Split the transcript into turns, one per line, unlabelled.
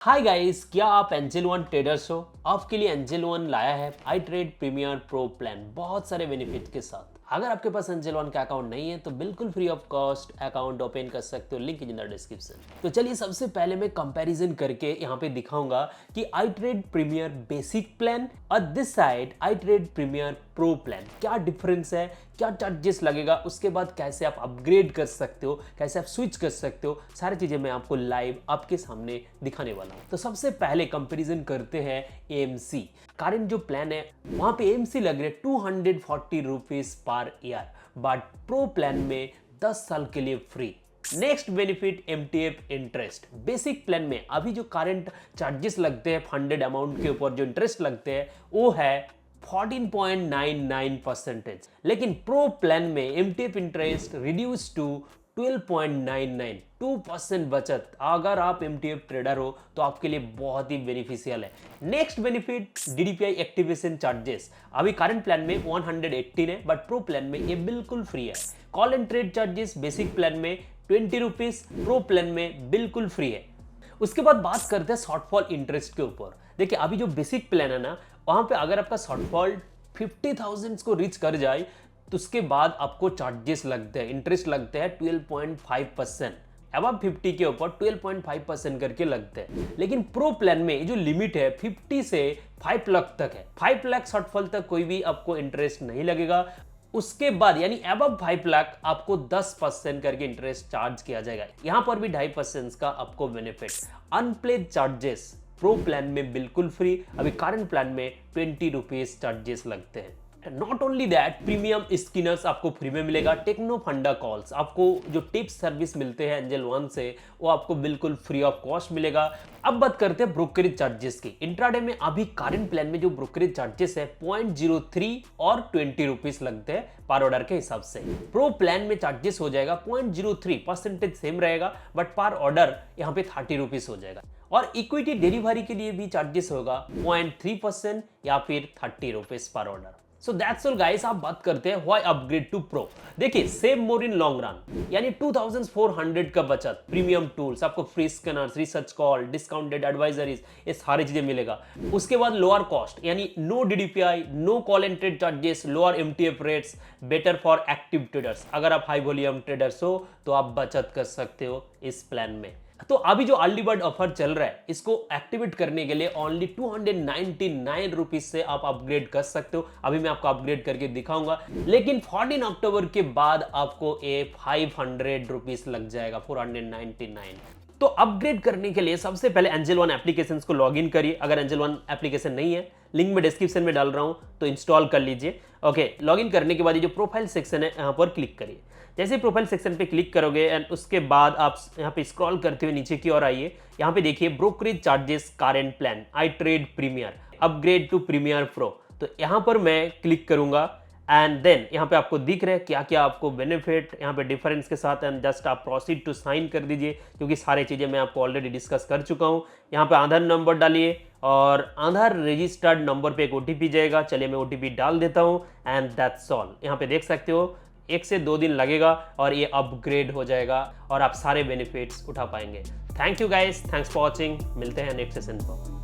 Hi guys, क्या आप angel one traders हो? आपके लिए एंजल वन लाया है आई ट्रेड प्रीमियर प्रो प्लान बहुत सारे बेनिफिट के साथ। अगर आपके पास एंजल वन का अकाउंट नहीं है तो बिल्कुल free of cost account open कर सकते हो, लिंक इन द डिस्क्रिप्शन। तो चलिए सबसे पहले मैं कंपैरिजन करके यहाँ पे दिखाऊंगा कि I trade premier basic plan और this side I trade premier pro plan क्या डिफरेंस है, क्या चार्जेस लगेगा, उसके बाद कैसे आप अपग्रेड कर सकते हो, कैसे आप स्विच कर सकते हो, सारी चीजें मैं आपको लाइव आपके सामने दिखाने वाला हूं। तो सबसे पहले कंपैरिजन करते हैं एएमसी। करंट जो प्लान है वहां पे एएमसी लग रहे 240 rupees per year, but pro plan में 10 साल के लिए free. Next benefit MTF interest. Basic plan में अभी जो करंट चार्जेस लगते हैं फंडेड अमाउंट के ऊपर जो इंटरेस्ट लगते हैं वो है 14.99%, लेकिन प्रो प्लान में एमटीएफ इंटरेस्ट रिड्यूस टू 12.99, 2% बचत। अगर आप एमटीएफ ट्रेडर हो तो आपके लिए बहुत ही बेनिफिशियल है। Next benefit DDPI activation charges. अभी करंट प्लान में 118 है, बट प्रो प्लान में ये बिल्कुल फ्री है। Call and trade charges basic plan में 20 रुपीज, प्रो प्लान में बिल्कुल फ्री है। उसके बाद बात करते हैं शॉर्टफॉल इंटरेस्ट के ऊपर। देखिए अभी जो बेसिक प्लान है ना, वहां पे अगर आपका शॉर्टफॉल 50,000 को रीच कर जाए तो उसके बाद आपको चार्जेस लगते हैं, इंटरेस्ट लगते हैं 12.5%। अब 50 के ऊपर 12.5% करके लगते हैं। लेकिन प्रो प्लान में जो लिमिट है 50 से 5 लाख तक है। 5 लाख शॉर्टफॉल तक कोई भी आपको इंटरेस्ट नहीं लगेगा। उसके बाद यानी अबव 5 लाख आपको 10% करके इंटरेस्ट चार्ज किया जाएगा। यहां पर भी 2.5% का आपको बेनिफिट। अनप्लेड चार्जेस प्रो प्लान में बिल्कुल फ्री। अभी करंट प्लान में 20 रुपीज चार्जेस लगते हैं। Not only that, premium Skinner's आपको फ्री में मिलेगा। टेक्नो फंडा कॉल्स, आपको जो टिप्स सर्विस मिलते हैं एंजल वन से वो आपको बिल्कुल फ्री ऑफ कॉस्ट मिलेगा। अब बात करते हैं ब्रोकरेज चार्जेस की। इंट्राडे में अभी करंट प्लान में जो ब्रोकरेज चार्जेस है 0.03 और 20 रुपीज लगते हैं पर ऑर्डर के हिसाब से। प्रो प्लान में चार्जेस हो जाएगा 0.03%, सेम रहेगा, बट पर ऑर्डर यहाँ पे 30 रुपीज हो जाएगा। और इक्विटी डिलीवरी के लिए भी चार्जेस होगा 0.3% या फिर 30 रुपीज पर order. So that's all guys. आप बात करते हैं व्हाई अपग्रेड टू प्रो। देखिए save more in long run, यानी 2400 का बचत। प्रीमियम टूल्स, आपको free scanners, research call, discounted advisories, ये सारी चीजें मिलेगा। उसके बाद लोअर कॉस्ट, यानी no DDPI, no call and trade charges, lower MTF rates, better for active traders. अगर आप हाई वॉल्यूम ट्रेडर्स हो तो आप बचत कर सकते हो इस प्लान में। तो अभी जो अर्ली बर्ड ऑफर चल रहा है इसको एक्टिवेट करने के लिए ओनली 299 रुपीज से आप अपग्रेड कर सकते हो। अभी मैं आपको अपग्रेड करके दिखाऊंगा, लेकिन 14 अक्टूबर के बाद आपको ये 500 रुपीज लग जाएगा, 499। तो अपग्रेड करने के लिए सबसे पहले एंजल वन एप्लीकेशन को लॉग इन करिए। अगर एंजल वन एप्लीकेशन नहीं है, लिंक में डिस्क्रिप्शन में डाल रहा हूं तो इंस्टॉल कर लीजिए। ओके, लॉग इन करने के बाद ये जो प्रोफाइल सेक्शन है यहाँ पर क्लिक करिए। जैसे प्रोफाइल सेक्शन पे क्लिक करोगे एंड उसके बाद आप यहाँ पे स्क्रॉल करते हुए नीचे की ओर आइए। यहाँ पे देखिए brokerage charges current plan I trade premier upgrade to premier pro. तो यहाँ पर मैं क्लिक करूंगा एंड देन यहाँ पे आपको दिख रहा है क्या क्या आपको बेनिफिट यहाँ पे डिफरेंस के साथ। एंड जस्ट आप प्रोसीड टू साइन कर दीजिए, क्योंकि सारी चीजें मैं आपको ऑलरेडी डिस्कस कर चुका हूँ। यहाँ पे आधार नंबर डालिए और आधार रजिस्टर्ड नंबर पे एक ओटीपी जाएगा। चलिए मैं ओटीपी डाल देता हूँ एंड दैट्स ऑल। यहाँ पे देख सकते हो 1 से 2 दिन लगेगा और ये अपग्रेड हो जाएगा और आप सारे बेनिफिट्स उठा पाएंगे। Thank you guys, thanks for watching. मिलते हैं नेक्स्ट सेशन पर।